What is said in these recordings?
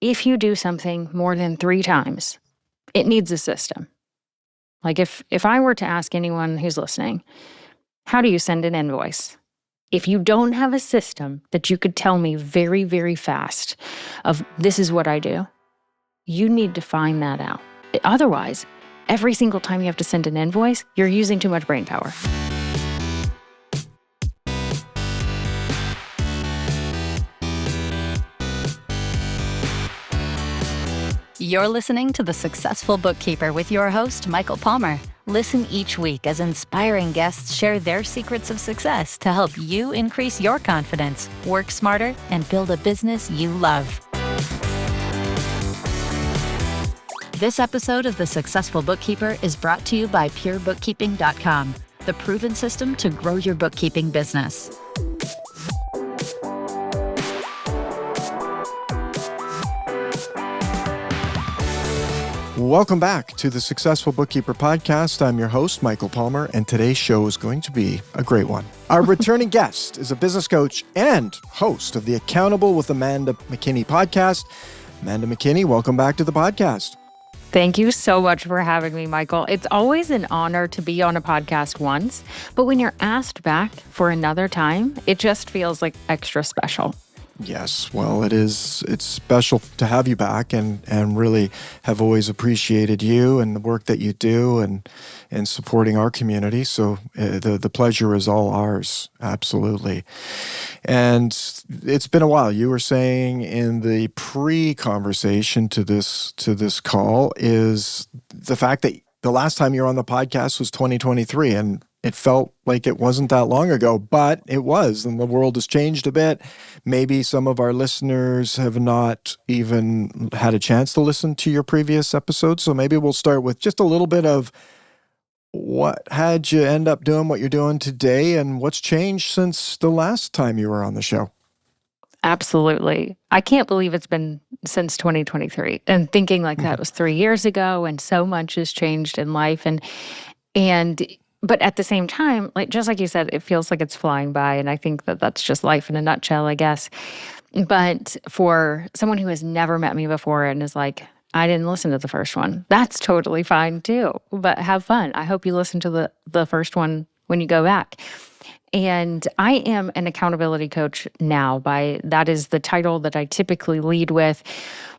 if you do something more than 3 times, it needs a system. Like if I were to ask anyone who's listening, how do you send an invoice? If you don't have a system that you could tell me very, very fast of this is what I do, you need to find that out. Otherwise, every single time you have to send an invoice, you're using too much brain power. You're listening to The Successful Bookkeeper with your host, Michael Palmer. Listen each week as inspiring guests share their secrets of success to help you increase your confidence, work smarter, and build a business you love. This episode of The Successful Bookkeeper is brought to you by PureBookkeeping.com, the proven system to grow your bookkeeping business. Welcome back to the Successful Bookkeeper podcast. I'm your host, Michael Palmer, and today's show is going to be a great one. Our returning guest is a business coach and host of the Accountable with Amanda McKinney podcast. Amanda McKinney, welcome back to the podcast. Thank you so much for having me, Michael. It's always an honor to be on a podcast once, but when you're asked back for another time, it just feels like extra special. Yes, well, it's special to have you back and really have always appreciated you and the work that you do and supporting our community. So the pleasure is all ours, absolutely. And it's been a while. You were saying in the pre-conversation to this call is the fact that the last time you were on the podcast was 2023, and it felt like it wasn't that long ago, but it was, and the world has changed a bit. Maybe some of our listeners have not even had a chance to listen to your previous episodes, so maybe we'll start with just a little bit of what had you end up doing what you're doing today, and what's changed since the last time you were on the show. Absolutely. I can't believe it's been since 2023, and thinking like that was 3 years ago, and so much has changed in life, But at the same time, just like you said, it feels like it's flying by. And I think that that's just life in a nutshell, I guess. But for someone who has never met me before and is like, I didn't listen to the first one, that's totally fine too. But have fun. I hope you listen to the first one when you go back. And I am an accountability coach now. That is the title that I typically lead with.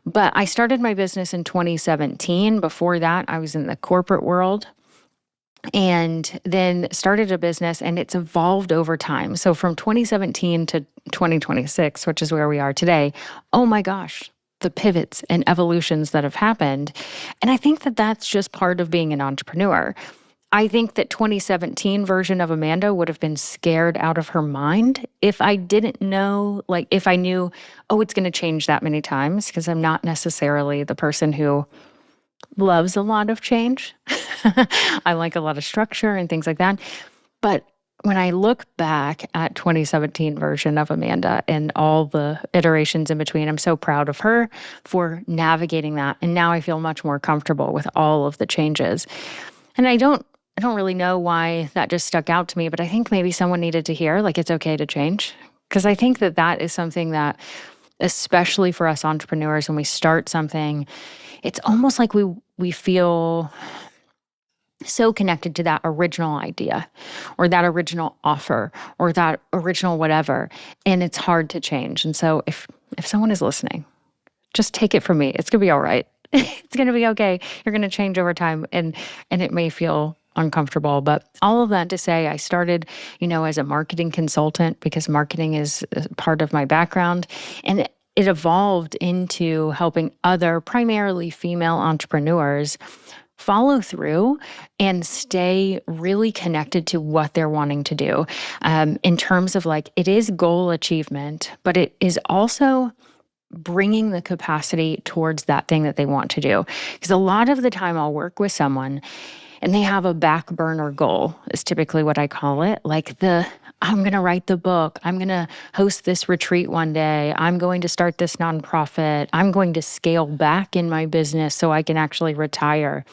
But I started my business in 2017. Before that, I was in the corporate world. And then started a business, and it's evolved over time. So from 2017 to 2026, which is where we are today, oh my gosh, the pivots and evolutions that have happened. And I think that that's just part of being an entrepreneur. I think that 2017 version of Amanda would have been scared out of her mind if I didn't know, if I knew, it's going to change that many times, because I'm not necessarily the person who loves a lot of change. I like a lot of structure and things like that. But when I look back at 2017 version of Amanda and all the iterations in between, I'm so proud of her for navigating that. And now I feel much more comfortable with all of the changes. And I don't really know why that just stuck out to me, but I think maybe someone needed to hear, it's okay to change. Because I think that is something that, especially for us entrepreneurs, when we start something, it's almost like we feel so connected to that original idea or that original offer or that original whatever, and it's hard to change. And so if someone is listening, just take it from me. It's going to be all right. It's going to be okay. You're going to change over time, and it may feel uncomfortable. But all of that to say, I started, as a marketing consultant because marketing is part of my background, and it evolved into helping other, primarily female entrepreneurs follow through and stay really connected to what they're wanting to do in terms of it is goal achievement, but it is also bringing the capacity towards that thing that they want to do. Because a lot of the time I'll work with someone and they have a back burner goal is typically what I call it. I'm going to write the book. I'm going to host this retreat one day. I'm going to start this nonprofit. I'm going to scale back in my business so I can actually retire.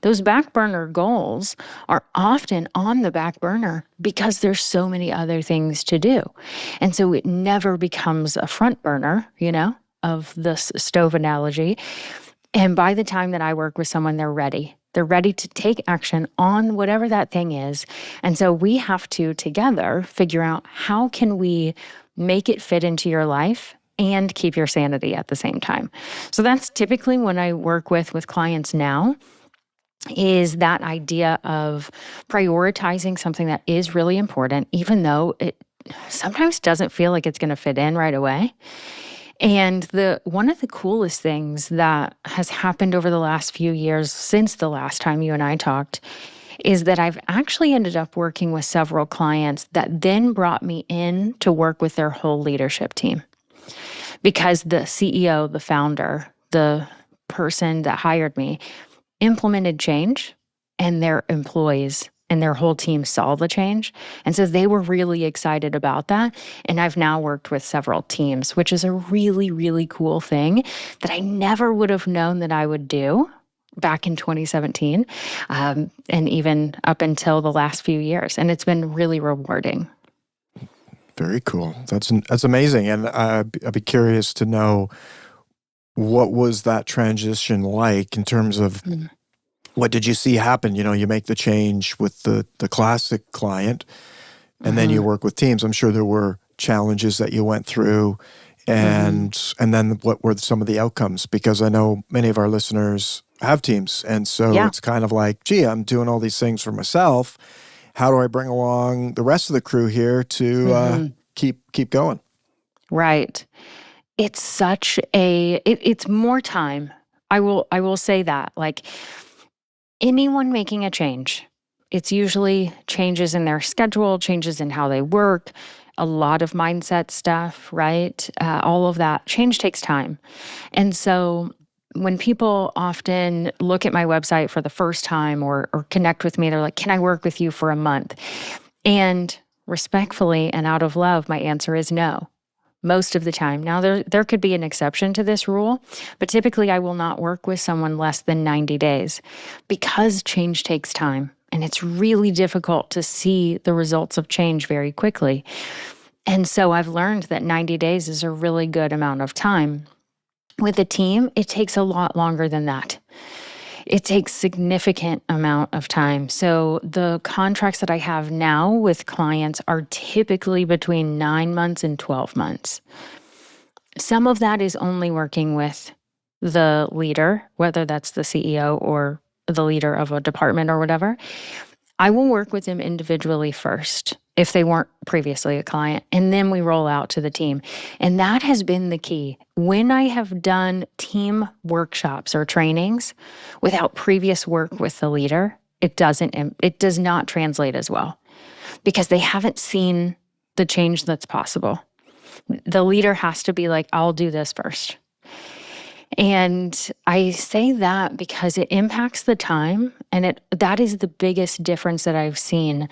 Those back burner goals are often on the back burner because there's so many other things to do. And so it never becomes a front burner, of this stove analogy. And by the time that I work with someone, they're ready. They're ready to take action on whatever that thing is. And so we have to together figure out how can we make it fit into your life and keep your sanity at the same time. So that's typically when I work with clients now, is that idea of prioritizing something that is really important, even though it sometimes doesn't feel like it's going to fit in right away. And one of the coolest things that has happened over the last few years since the last time you and I talked is that I've actually ended up working with several clients that then brought me in to work with their whole leadership team. Because the CEO, the founder, the person that hired me implemented change, and their employees and their whole team saw the change. And so they were really excited about that. And I've now worked with several teams, which is a really, really cool thing that I never would have known that I would do back in 2017, and even up until the last few years. And it's been really rewarding. Very cool. That's amazing. And I'd be curious to know, what was that transition like in terms of what did you see happen? You make the change with the classic client, and then you work with teams. I'm sure there were challenges that you went through, and then what were some of the outcomes? Because I know many of our listeners have teams, and so it's kind of like, gee, I'm doing all these things for myself. How do I bring along the rest of the crew here to keep going? Right. It's such it's more time. I will say that. Like, anyone making a change, it's usually changes in their schedule, changes in how they work, a lot of mindset stuff, right? All of that. Change takes time. And so when people often look at my website for the first time or connect with me, they're like, can I work with you for a month? And respectfully and out of love, my answer is no. Most of the time. Now, there could be an exception to this rule, but typically I will not work with someone less than 90 days because change takes time, and it's really difficult to see the results of change very quickly. And so I've learned that 90 days is a really good amount of time. With a team, it takes a lot longer than that. It takes significant amount of time. So the contracts that I have now with clients are typically between 9 months and 12 months. Some of that is only working with the leader, whether that's the CEO or the leader of a department or whatever. I will work with them individually first if they weren't previously a client, and then we roll out to the team. And that has been the key. When I have done team workshops or trainings without previous work with the leader, it does not translate as well because they haven't seen the change that's possible. The leader has to be like, I'll do this first. And I say that because it impacts the time, and that is the biggest difference that I've seen.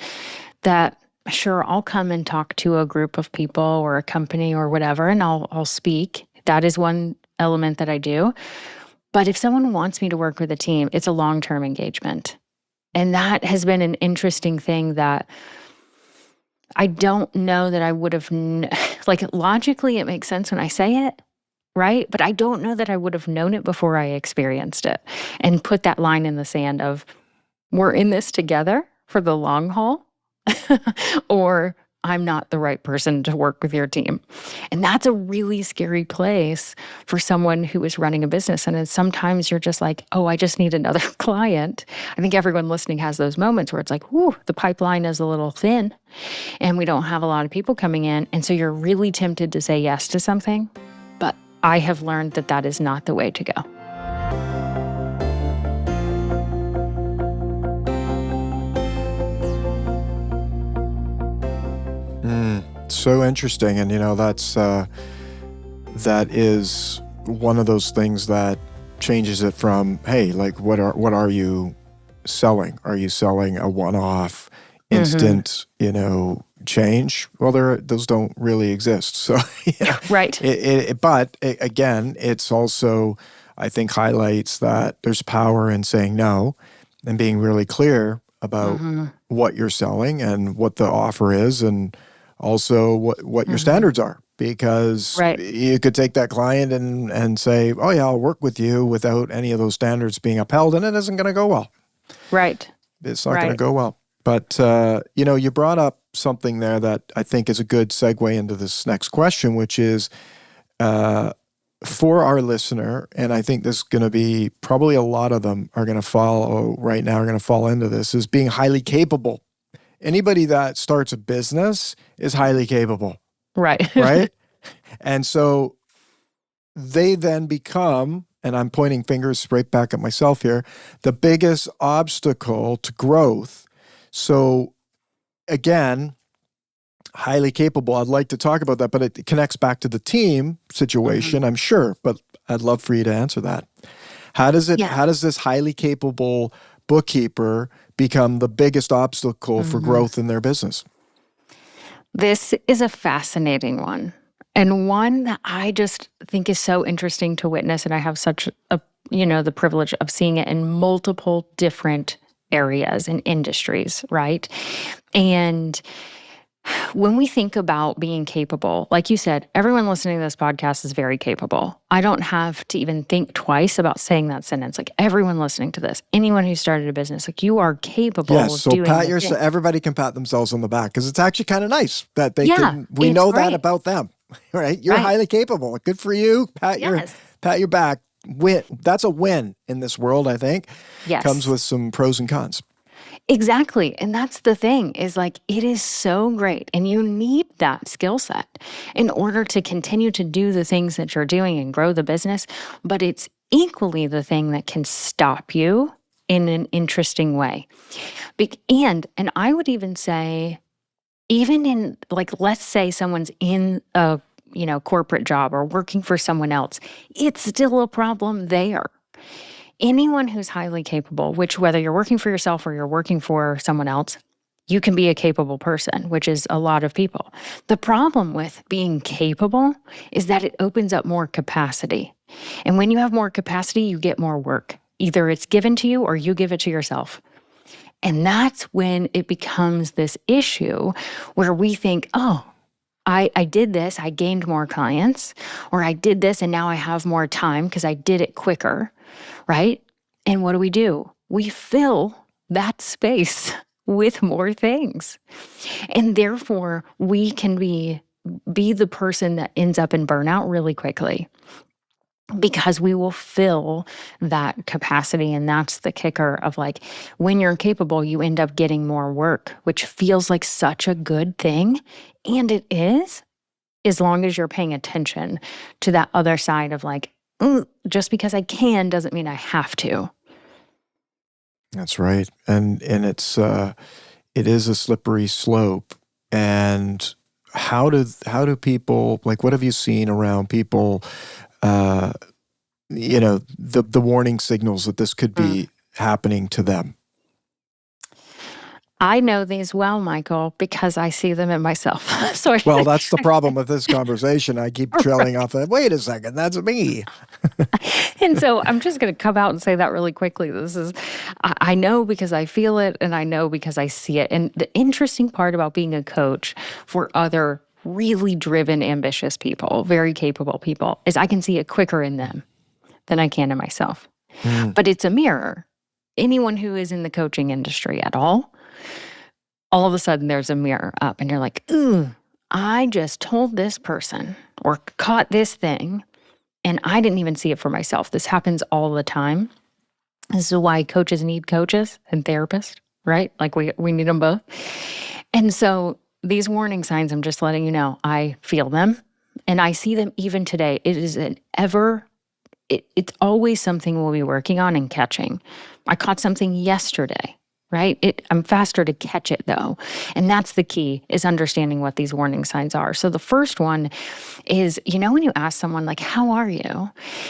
That sure, I'll come and talk to a group of people or a company or whatever, and I'll speak. That is one element that I do. But if someone wants me to work with a team, it's a long-term engagement. And that has been an interesting thing that I don't know that I would have, like, logically it makes sense when I say it, right? But I don't know that I would have known it before I experienced it and put that line in the sand of, we're in this together for the long haul, or I'm not the right person to work with your team. And that's a really scary place for someone who is running a business. And sometimes you're just like, oh, I just need another client. I think everyone listening has those moments where it's like, whoo, the pipeline is a little thin and we don't have a lot of people coming in. And so you're really tempted to say yes to something. But I have learned that that is not the way to go. So interesting. And, that is one of those things that changes it from, hey, like, what are you selling? Are you selling a one-off instant, change? Well, those don't really exist. So, Right. But again, it's also, I think, highlights that there's power in saying no and being really clear about what you're selling and what the offer is, and also what your standards are, because Right. you could take that client and say, oh yeah, I'll work with you without any of those standards being upheld, and it isn't going to go well. Right. It's not going to Right. go well. But, you brought up something there that I think is a good segue into this next question, which is for our listener, and I think this is going to be probably a lot of them are going to follow right now, are going to fall into this, is being highly capable. Anybody that starts a business is highly capable, Right. right? And so they then become, and I'm pointing fingers right back at myself here, the biggest obstacle to growth. So again, highly capable. I'd like to talk about that, but it connects back to the team situation, I'm sure, but I'd love for you to answer that. How does this highly capable bookkeeper become the biggest obstacle for growth in their business? This is a fascinating one, and one that I just think is so interesting to witness. And I have such the privilege of seeing it in multiple different areas and industries, right? And when we think about being capable, like you said, everyone listening to this podcast is very capable. I don't have to even think twice about saying that sentence. Like everyone listening to this, anyone who started a business, like you are capable of Yes, so doing pat the thing. everybody can pat themselves on the back because it's actually kind of nice that we it's know that great. about them, right? You're Right. highly capable. Good for you. Pat Yes. your back. Win. That's a win in this world, I think. Yes. Comes with some pros and cons. Exactly. And that's the thing is like, it is so great. And you need that skill set in order to continue to do the things that you're doing and grow the business. But it's equally the thing that can stop you in an interesting way. And I would even say, even in like, let's say someone's in a, corporate job or working for someone else, it's still a problem there. Anyone who's highly capable, which whether you're working for yourself or you're working for someone else, you can be a capable person, which is a lot of people. The problem with being capable is that it opens up more capacity. And when you have more capacity, you get more work. Either it's given to you or you give it to yourself. And that's when it becomes this issue where we think, oh, I did this, I gained more clients, or I did this and now I have more time because I did it quicker, right? And what do? We fill that space with more things. And therefore, we can be the person that ends up in burnout really quickly because we will fill that capacity. And that's the kicker of like, when you're capable, you end up getting more work, which feels like such a good thing. And it is, as long as you're paying attention to that other side of like, just because I can doesn't mean I have to. That's right. And it is a slippery slope. And how do people, like, what have you seen around people, the warning signals that this could be happening to them? I know these well, Michael, because I see them in myself. Well, that's the problem with this conversation. I keep trailing off that. Wait a second, that's me. And so I'm just going to come out and say that really quickly. I know because I feel it, and I know because I see it. And the interesting part about being a coach for other really driven, ambitious people, very capable people, is I can see it quicker in them than I can in myself. But it's a mirror. Anyone who is in the coaching industry at all of a sudden there's a mirror up and you're like, I just told this person or caught this thing and I didn't even see it for myself. This happens all the time. This is why coaches need coaches and therapists, right? Like we need them both. And so these warning signs, I'm just letting you know, I feel them and I see them even today. It is it's always something we'll be working on and catching. I caught something yesterday. Right? I'm faster to catch it though. And that's the key, is understanding what these warning signs are. So the first one is, when you ask someone like, how are you?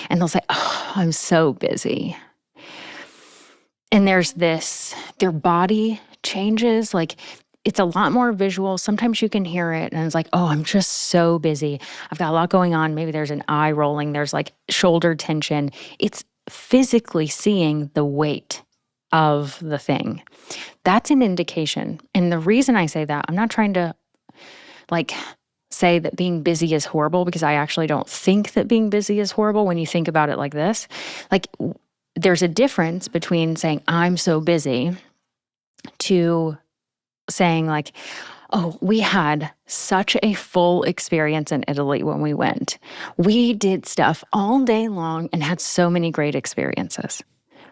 And they'll say, oh, I'm so busy. And there's this, their body changes, like it's a lot more visual. Sometimes you can hear it and it's like, oh, I'm just so busy. I've got a lot going on. Maybe there's an eye rolling. There's like shoulder tension. It's physically seeing the weight of the thing. That's an indication. And the reason I say that, I'm not trying to like say that being busy is horrible, because I actually don't think that being busy is horrible when you think about it like this. Like, there's a difference between saying, I'm so busy, to saying like, oh, we had such a full experience in Italy when we went. We did stuff all day long and had so many great experiences,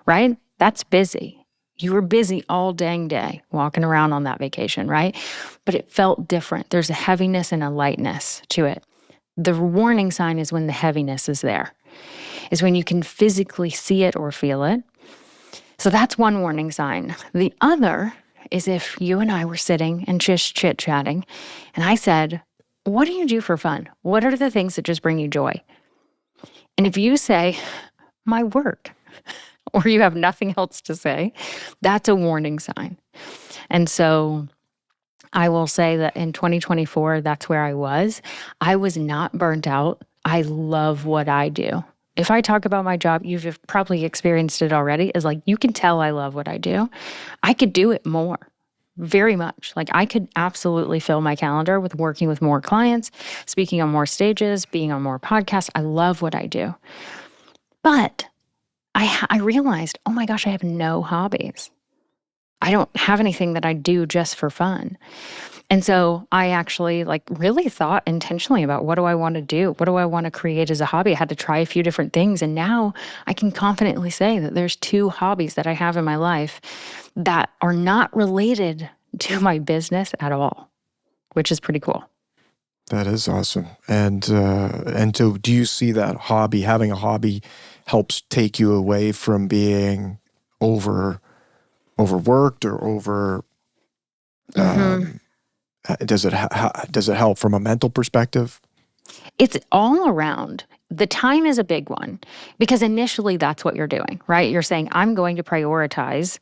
right? That's busy. You were busy all dang day walking around on that vacation, right? But it felt different. There's a heaviness and a lightness to it. The warning sign is when the heaviness is there, is when you can physically see it or feel it. So that's one warning sign. The other is if you and I were sitting and just chit-chatting, and I said, what do you do for fun? What are the things that just bring you joy? And if you say, my work, or you have nothing else to say, that's a warning sign. And so I will say that in 2024, that's where I was. I was not burnt out. I love what I do. If I talk about my job, you've probably experienced it already, is like, you can tell I love what I do. I could do it more, very much. Like, I could absolutely fill my calendar with working with more clients, speaking on more stages, being on more podcasts. I love what I do. But I realized, oh my gosh, I have no hobbies. I don't have anything that I do just for fun. And so I actually really thought intentionally about, what do I want to do? What do I want to create as a hobby? I had to try a few different things. And now I can confidently say that there's 2 hobbies that I have in my life that are not related to my business at all, which is pretty cool. That is awesome. And so do you see that having a hobby helps take you away from being overworked or over, does it help from a mental perspective? It's all around. The time is a big one, because initially that's what you're doing, right? You're saying, I'm going to prioritize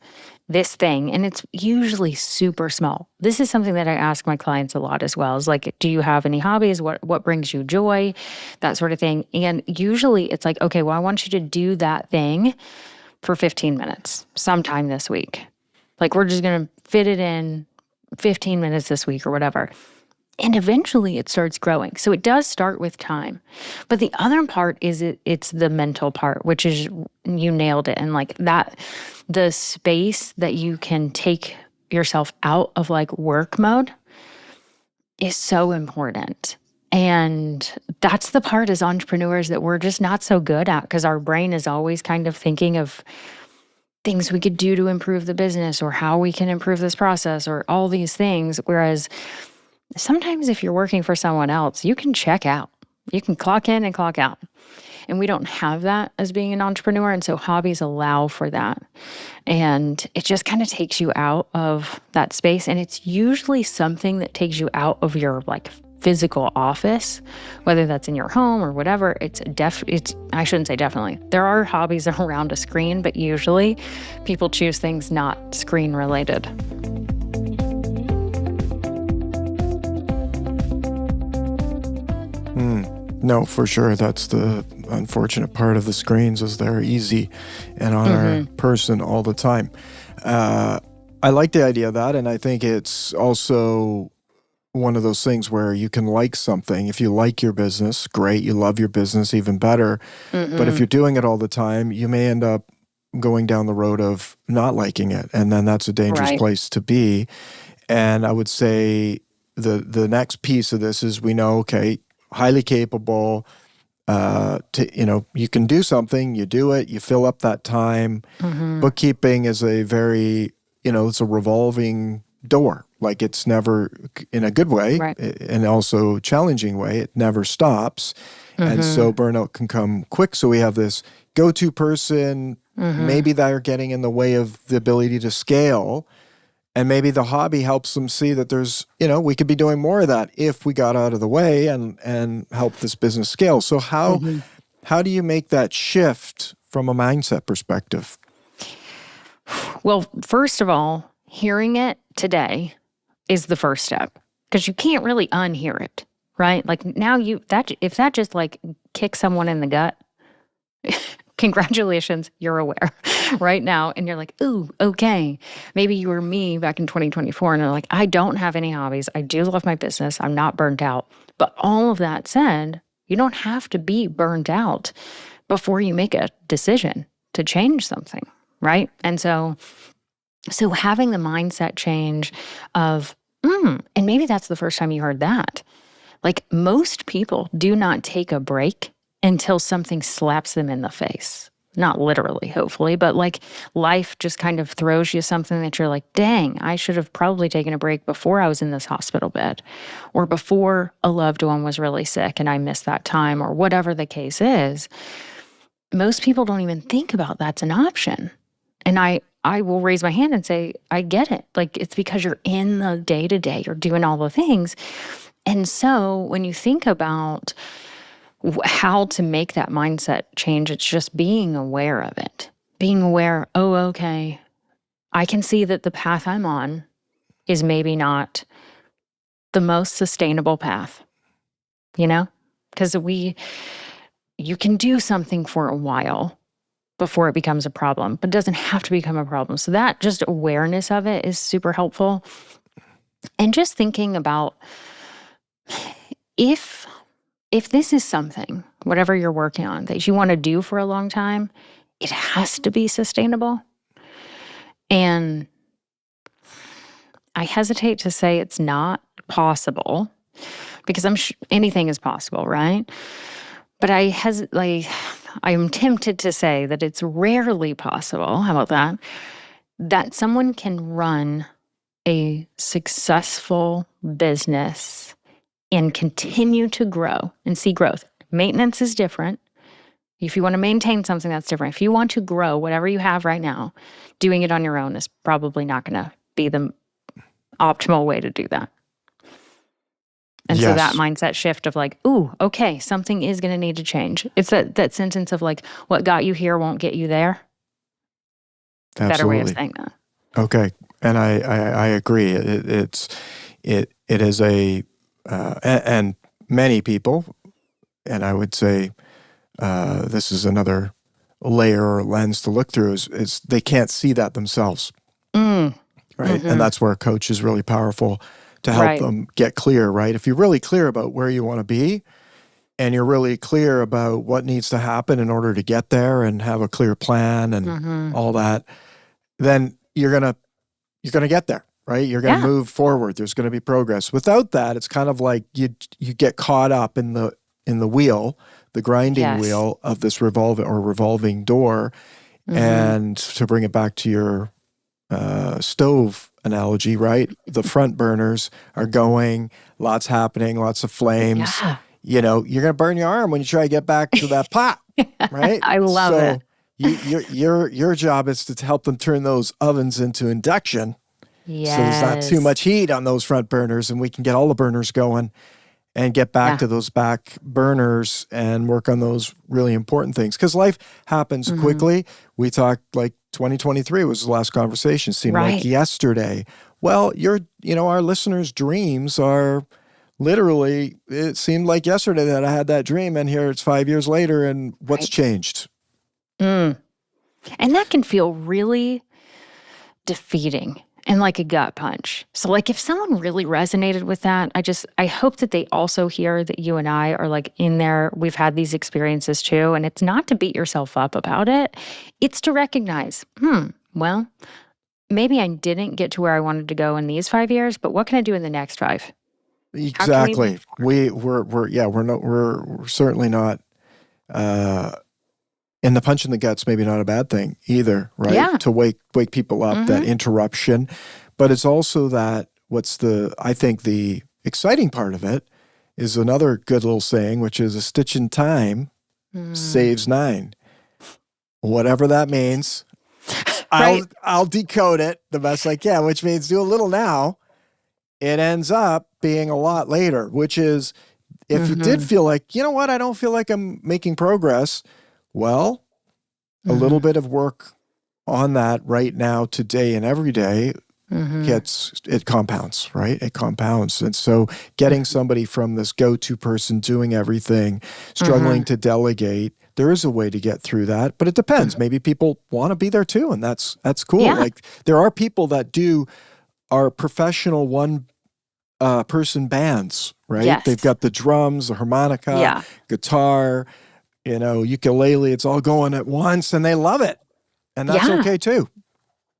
this thing, and it's usually super small. This is something that I ask my clients a lot as well, is like, do you have any hobbies? What brings you joy? That sort of thing. And usually it's like, okay, well, I want you to do that thing for 15 minutes sometime this week. Like, we're just going to fit it in 15 minutes this week or whatever. And eventually it starts growing. So it does start with time. But the other part is it's the mental part, which is, you nailed it. And that, the space that you can take yourself out of work mode is so important. And that's the part as entrepreneurs that we're just not so good at, because our brain is always kind of thinking of things we could do to improve the business, or how we can improve this process, or all these things. Whereas sometimes if you're working for someone else, you can check out. You can clock in and clock out. And we don't have that as being an entrepreneur. And so hobbies allow for that. And it just kind of takes you out of that space. And it's usually something that takes you out of your physical office, whether that's in your home or whatever. I shouldn't say definitely. There are hobbies around a screen, but usually people choose things not screen related. No, for sure. That's the unfortunate part of the screens, is they're easy and on our person all the time. I like the idea of that, and I think it's also one of those things where you can like something. If you like your business, great. You love your business, even better. But if you're doing it all the time, you may end up going down the road of not liking it, and then that's a dangerous place to be. And I would say the next piece of this is, we know, okay, highly capable, you can do something, you do it, you fill up that time. Bookkeeping is a very, it's a revolving door. It's never, in a good way, and also challenging way, it never stops. And so burnout can come quick. So we have this go-to person, maybe they're getting in the way of the ability to scale. And maybe the hobby helps them see that there's, we could be doing more of that if we got out of the way and help this business scale. So how do you make that shift from a mindset perspective? Well, first of all, hearing it today is the first step, because you can't really unhear it, right? Now if that just kicks someone in the gut, congratulations, you're aware right now. And you're like, ooh, okay. Maybe you were me back in 2024 and you're like, I don't have any hobbies. I do love my business. I'm not burnt out. But all of that said, you don't have to be burnt out before you make a decision to change something, right? And so having the mindset change of, and maybe that's the first time you heard that. Like, most people do not take a break until something slaps them in the face. Not literally, hopefully, but like life just kind of throws you something that you're like, dang, I should have probably taken a break before I was in this hospital bed, or before a loved one was really sick and I missed that time, or whatever the case is. Most people don't even think about that's an option. And I will raise my hand and say, I get it. Like, it's because you're in the day-to-day, you're doing all the things. And so when you think about how to make that mindset change, it's just being aware of it. Being aware, oh, okay, I can see that the path I'm on is maybe not the most sustainable path, Because you can do something for a while before it becomes a problem, but it doesn't have to become a problem. So that just awareness of it is super helpful. And just thinking about if this is something, whatever you're working on, that you want to do for a long time, it has to be sustainable. And I hesitate to say it's not possible, because anything is possible, right? But I'm tempted to say that it's rarely possible, how about that someone can run a successful business and continue to grow and see growth. Maintenance is different. If you want to maintain something, that's different. If you want to grow whatever you have right now, doing it on your own is probably not going to be the optimal way to do that. And so that mindset shift of like, ooh, okay, something is going to need to change. It's that sentence of like, what got you here won't get you there. Absolutely. Better way of saying that. Okay. And I agree. It is and many people, and I would say this is another layer or lens to look through, is they can't see that themselves. Right? Mm-hmm. And that's where a coach is really powerful to help them get clear, right? If you're really clear about where you want to be, and you're really clear about what needs to happen in order to get there, and have a clear plan and all that, then you're gonna get there, right? You're gonna move forward. There's gonna be progress. Without that, it's kind of like you get caught up in the wheel, the grinding wheel of this revolving door. And to bring it back to your stove analogy, right? The front burners are going, lots happening, lots of flames. Yeah. You're going to burn your arm when you try to get back to that pot, right? I love it. Your job is to help them turn those ovens into induction. Yes. So there's not too much heat on those front burners, and we can get all the burners going and get back to those back burners and work on those really important things. Because life happens quickly. We talked like 2023 was the last conversation. Seemed like yesterday. Well, our listeners' dreams are literally, it seemed like yesterday that I had that dream, and here it's 5 years later, and what's changed? And that can feel really defeating and like a gut punch. So like if someone really resonated with that, I hope that they also hear that you and I are like in there. We've had these experiences too. And it's not to beat yourself up about it. It's to recognize, well, maybe I didn't get to where I wanted to go in these 5 years, but what can I do in the next 5? Exactly. We're certainly not, and the punch in the gut's maybe not a bad thing either, right? Yeah. To wake people up, that interruption. But it's also that I think the exciting part of it is another good little saying, which is a stitch in time saves 9. Whatever that means, I'll decode it the best I can, which means do a little now. It ends up being a lot later, which is if you did feel like, you know what, I don't feel like I'm making progress. Well, a little bit of work on that right now, today and every day it compounds, right? It compounds. And so getting somebody from this go-to person doing everything, struggling to delegate, there is a way to get through that, but it depends. Maybe people want to be there too, and that's cool. Yeah. Like there are people that are professional one person bands, right? Yes. They've got the drums, the harmonica, Yeah. guitar, ukulele. It's all going at once, and they love it, and that's Yeah. okay too.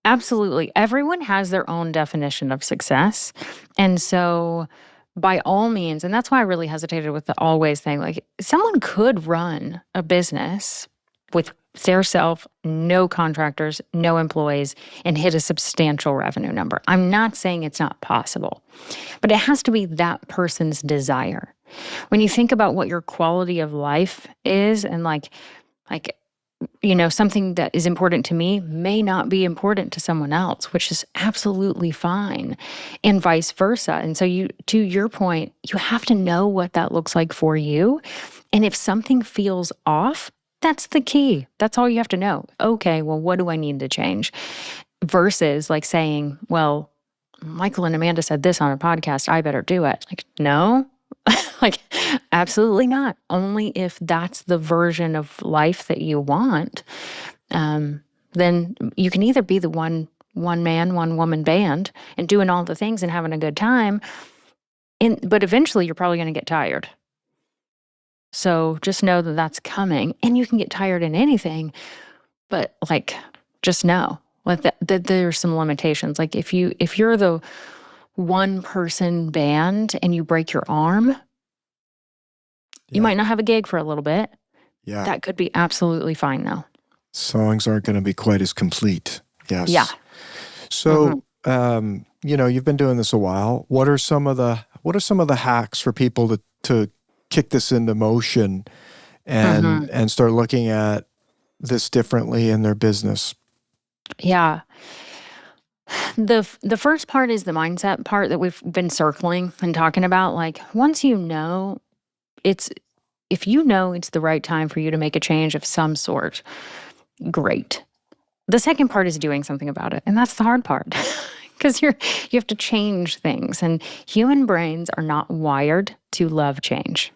Absolutely. Everyone has their own definition of success. And so, by all means, and that's why I really hesitated with the always thing. Like, someone could run a business with their self, no contractors, no employees, and hit a substantial revenue number. I'm not saying it's not possible, but it has to be that person's desire. When you think about what your quality of life is, and like, something that is important to me may not be important to someone else, which is absolutely fine, and vice versa. And so to your point, you have to know what that looks like for you. And if something feels off, that's the key. That's all you have to know. Okay, well, what do I need to change? Versus like saying, well, Michael and Amanda said this on a podcast, I better do it. Like, no. Like, absolutely not. Only if that's the version of life that you want, then you can either be the one man, one woman band and doing all the things and having a good time, but eventually you're probably going to get tired. So just know that that's coming, and you can get tired in anything, but like, just know that there's some limitations. Like if you're the one person band and you break your arm, you might not have a gig for a little bit. Yeah. That could be absolutely fine though. Songs aren't going to be quite as complete. Yes. Yeah. So, you've been doing this a while. What are some of the hacks for people to kick this into motion and start looking at this differently in their business? Yeah. The first part is the mindset part that we've been circling and talking about. Like, once if you know it's the right time for you to make a change of some sort, great. The second part is doing something about it. And that's the hard part because you have to change things, and human brains are not wired to love change.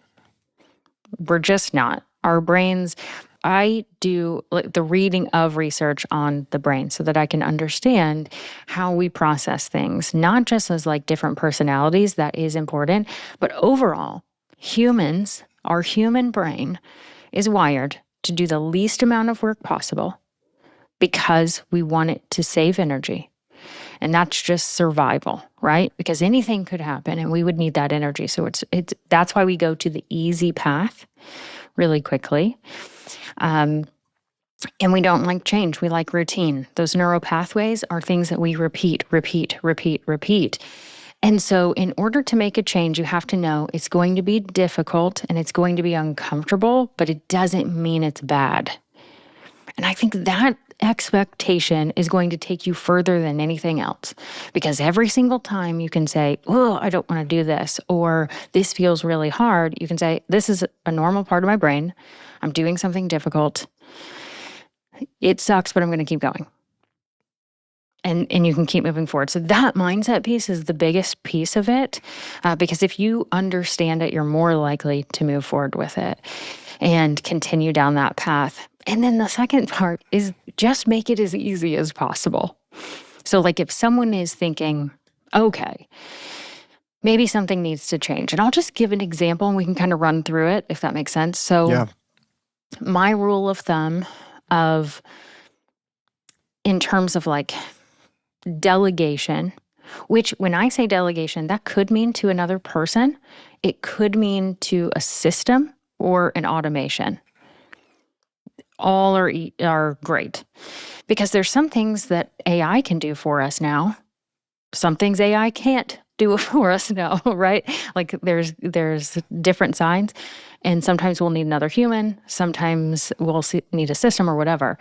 We're just not. Our brains, I do the reading of research on the brain so that I can understand how we process things, not just as like different personalities, that is important, but overall, our human brain is wired to do the least amount of work possible because we want it to save energy. And that's just survival, right? Because anything could happen and we would need that energy. So that's why we go to the easy path really quickly. And we don't like change. We like routine. Those neural pathways are things that we repeat. And so in order to make a change, you have to know it's going to be difficult and it's going to be uncomfortable, but it doesn't mean it's bad. And I think that expectation is going to take you further than anything else, because every single time you can say, oh, I don't want to do this, or this feels really hard, you can say, this is a normal part of my brain. I'm doing something difficult. It sucks, but I'm going to keep going. And you can keep moving forward. So that mindset piece is the biggest piece of it, because if you understand it, you're more likely to move forward with it and continue down that path. And then the second part is just make it as easy as possible. So like if someone is thinking, okay, maybe something needs to change, and I'll just give an example and we can kind of run through it if that makes sense. So my rule of thumb in terms of like delegation, which when I say delegation, that could mean to another person. It could mean to a system or an automation. All are great, because there's some things that AI can do for us now. Some things AI can't do for us now, right? Like there's different signs, and sometimes we'll need another human. Sometimes we'll need a system or whatever.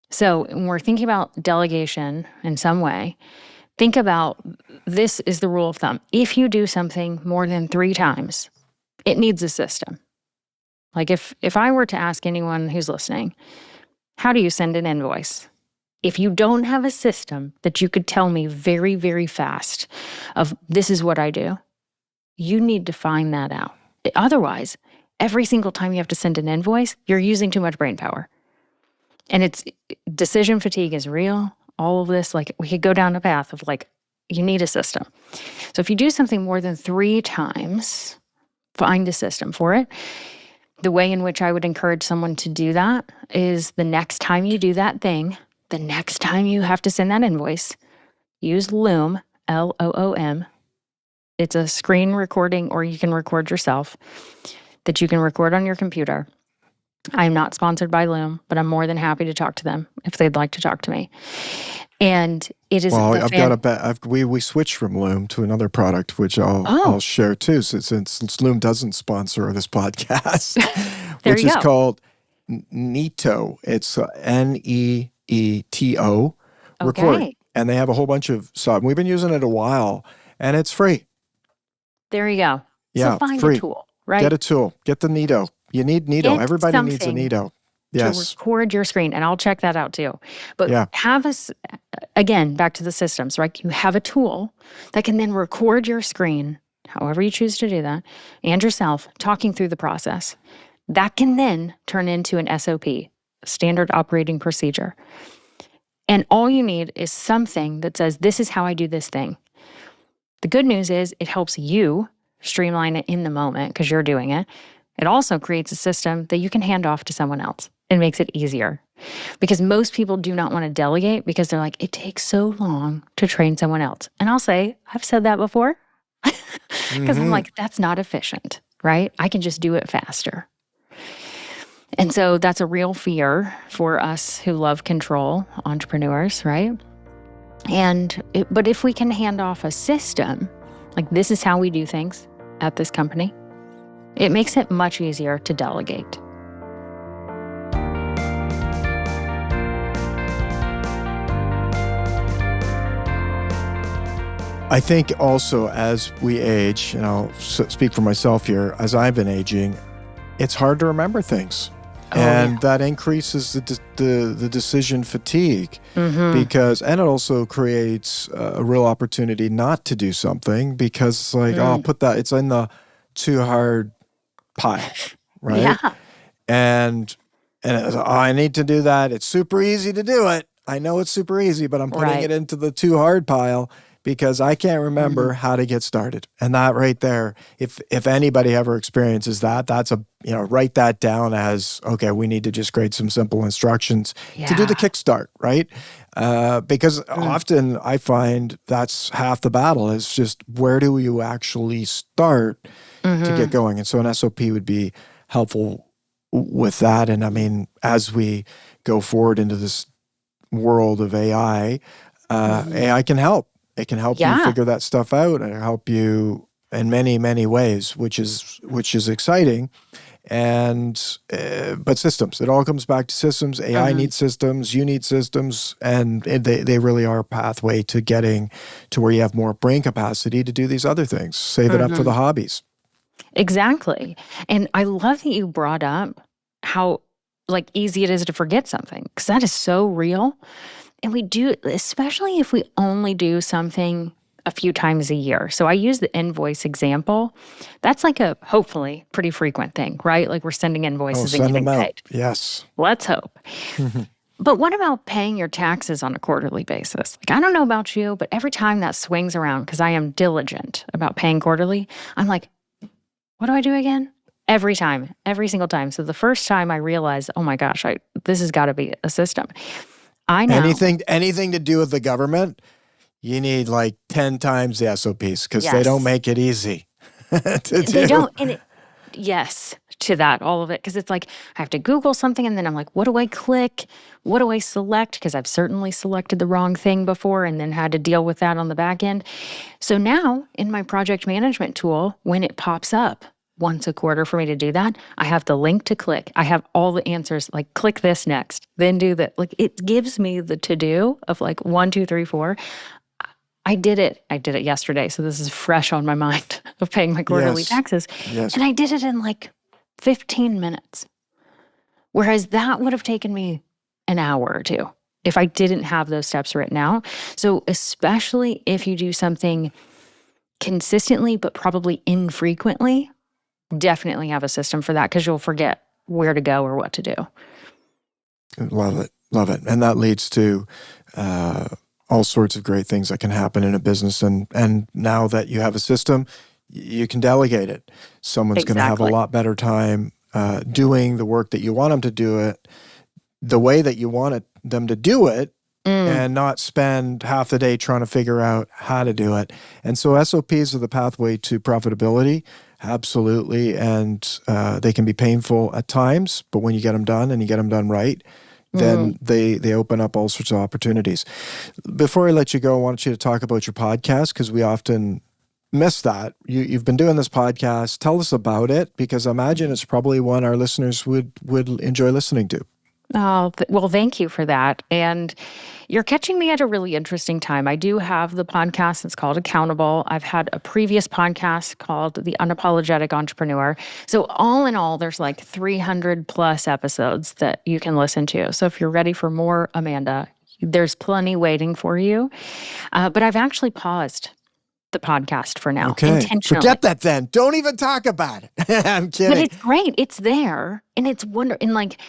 So when we're thinking about delegation in some way, think about this is the rule of thumb. If you do something more than 3 times, it needs a system. Like if I were to ask anyone who's listening, how do you send an invoice? If you don't have a system that you could tell me very, very fast of this is what I do, you need to find that out. Otherwise, every single time you have to send an invoice, you're using too much brain power. And it's decision fatigue is real. All of this, like we could go down a path of like, you need a system. So if you do something more than 3 times, find a system for it. The way in which I would encourage someone to do that is the next time you do that thing, the next time you have to send that invoice, use Loom, Loom. It's a screen recording, or you can record yourself, that you can record on your computer. I'm not sponsored by Loom, but I'm more than happy to talk to them if they'd like to talk to me. And it is. Well, we switched from Loom to another product, which I'll share too, since Loom doesn't sponsor this podcast, which is called Neato. It's Neeto recording, and they have a whole bunch of stuff. We've been using it a while, and it's free. There you go. Yeah, so find free. a tool, right? Get a tool. Get the Neato. You need Neato. Everybody needs a Neato. Yes. To record your screen, and I'll check that out too. But have us, again, back to the systems, right? You have a tool that can then record your screen, however you choose to do that, and yourself talking through the process. That can then turn into an SOP, standard operating procedure. And all you need is something that says, this is how I do this thing. The good news is it helps you streamline it in the moment because you're doing it. It also creates a system that you can hand off to someone else. It makes it easier because most people do not want to delegate because they're like, it takes so long to train someone else. And I'll say, I've said that before because I'm like, that's not efficient, right? I can just do it faster. And so that's a real fear for us who love control, entrepreneurs, right? But if we can hand off a system, like this is how we do things at this company, it makes it much easier to delegate. I think also as we age, and I'll speak for myself here, as I've been aging, it's hard to remember things. That increases the decision fatigue because, and it also creates a real opportunity not to do something because it's like, I'll put that, it's in the too hard pile, right? Yeah. And I need to do that. It's super easy to do it. I know it's super easy, but I'm putting it into the too hard pile because I can't remember how to get started. And that right there, if anybody ever experiences that, that's write that down as, okay, we need to just create some simple instructions to do the kickstart, right? Because often I find that's half the battle is just where do you actually start to get going? And so an SOP would be helpful with that. And I mean, as we go forward into this world of AI, AI can help. It can help you figure that stuff out and help you in many, many ways, which is exciting. And but systems, it all comes back to systems. AI needs systems, you need systems, and they really are a pathway to getting to where you have more brain capacity to do these other things. Save it up for the hobbies. Exactly. And I love that you brought up how like easy it is to forget something because that is so real. And we do, especially if we only do something a few times a year. So I use the invoice example. That's like a hopefully pretty frequent thing, right? Like we're sending invoices and getting paid. Yes. Let's hope. But what about paying your taxes on a quarterly basis? Like I don't know about you, but every time that swings around, because I am diligent about paying quarterly, I'm like, what do I do again? Every time, every single time. So the first time I realized, oh my gosh, this has got to be a system. I know. Anything to do with the government, you need like 10 times the SOPs because they don't make it easy to do. They don't. And yes, to that, all of it. Because it's like I have to Google something and then I'm like, what do I click? What do I select? Because I've certainly selected the wrong thing before and then had to deal with that on the back end. So now in my project management tool, when it pops up, once a quarter for me to do that, I have the link to click. I have all the answers, like click this next, then do that. Like it gives me the to-do of like 1, 2, 3, 4. I did it yesterday. So this is fresh on my mind of paying my quarterly taxes. Yes. And I did it in like 15 minutes. Whereas that would have taken me an hour or two if I didn't have those steps written out. So especially if you do something consistently, but probably infrequently, definitely have a system for that because you'll forget where to go or what to do. Love it. Love it. And that leads to all sorts of great things that can happen in a business. And now that you have a system, you can delegate it. Someone's going to have a lot better time doing the work that you want them to do it, the way that you want them to do it, and not spend half the day trying to figure out how to do it. And so SOPs are the pathway to profitability. Absolutely. And they can be painful at times, but when you get them done and you get them done right, then they open up all sorts of opportunities. Before I let you go, I want you to talk about your podcast because we often miss that. You've been doing this podcast. Tell us about it because I imagine it's probably one our listeners would enjoy listening to. Oh, well, thank you for that. And you're catching me at a really interesting time. I do have the podcast. It's called Accountable. I've had a previous podcast called The Unapologetic Entrepreneur. So all in all, there's like 300 plus episodes that you can listen to. So if you're ready for more, Amanda, there's plenty waiting for you. But I've actually paused the podcast for now. Okay. Intentionally. Forget that then. Don't even talk about it. I'm kidding. But it's great. It's there. And it's wonderful. And like,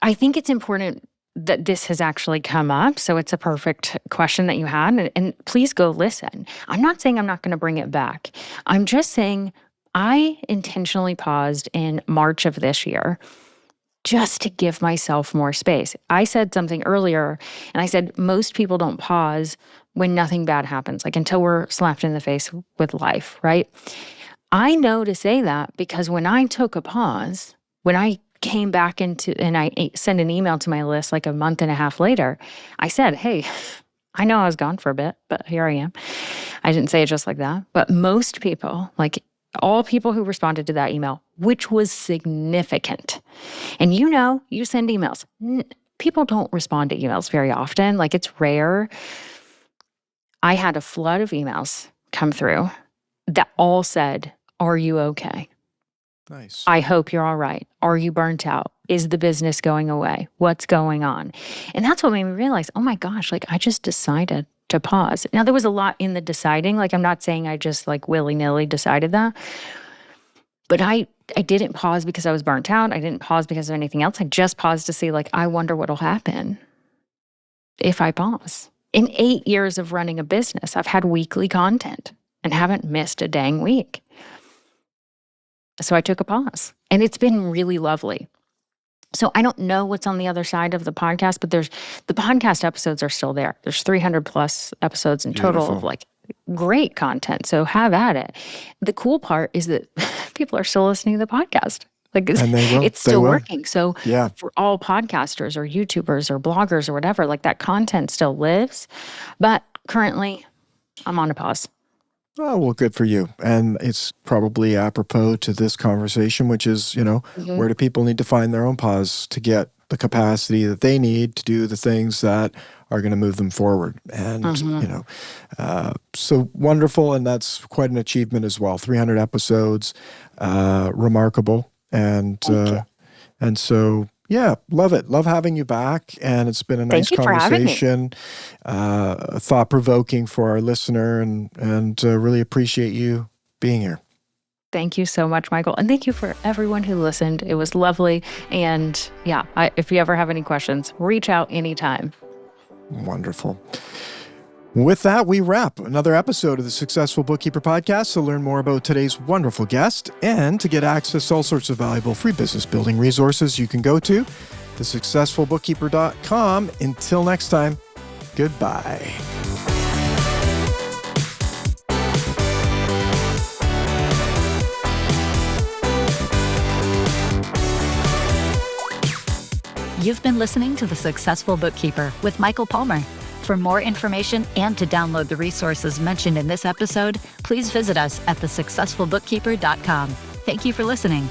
I think it's important that this has actually come up. So it's a perfect question that you had. And please go listen. I'm not saying I'm not going to bring it back. I'm just saying I intentionally paused in March of this year just to give myself more space. I said something earlier, and I said most people don't pause when nothing bad happens, like until we're slapped in the face with life, right? I know to say that because when I took a pause, when I came back into, and I sent an email to my list like a month and a half later, I said, hey, I know I was gone for a bit, but here I am. I didn't say it just like that. But most people, like all people who responded to that email, which was significant. And you send emails. People don't respond to emails very often. Like it's rare. I had a flood of emails come through that all said, are you okay? Nice. I hope you're all right. Are you burnt out? Is the business going away? What's going on? And that's what made me realize, oh my gosh, like I just decided to pause. Now there was a lot in the deciding. Like I'm not saying I just like willy-nilly decided that. But I didn't pause because I was burnt out. I didn't pause because of anything else. I just paused to see like, I wonder what'll happen if I pause. In 8 years of running a business, I've had weekly content and haven't missed a dang week. So I took a pause and it's been really lovely. So I don't know what's on the other side of the podcast, but the podcast episodes are still there. There's 300 plus episodes in total of like great content. So have at it. The cool part is that people are still listening to the podcast. Like it's still working. So for all podcasters or YouTubers or bloggers or whatever, like that content still lives. But currently I'm on a pause. Oh, well, good for you. And it's probably apropos to this conversation, which is, where do people need to find their own pause to get the capacity that they need to do the things that are going to move them forward? And, so wonderful. And that's quite an achievement as well. 300 episodes, remarkable. And so, yeah, love it. Love having you back. And it's been a nice conversation, thought-provoking for our listener, and really appreciate you being here. Thank you so much, Michael. And thank you for everyone who listened. It was lovely. And yeah, if you ever have any questions, reach out anytime. Wonderful. With that, we wrap another episode of the Successful Bookkeeper Podcast. To learn more about today's wonderful guest and to get access to all sorts of valuable free business building resources, you can go to thesuccessfulbookkeeper.com. Until next time, goodbye. You've been listening to The Successful Bookkeeper with Michael Palmer. For more information and to download the resources mentioned in this episode, please visit us at thesuccessfulbookkeeper.com. Thank you for listening.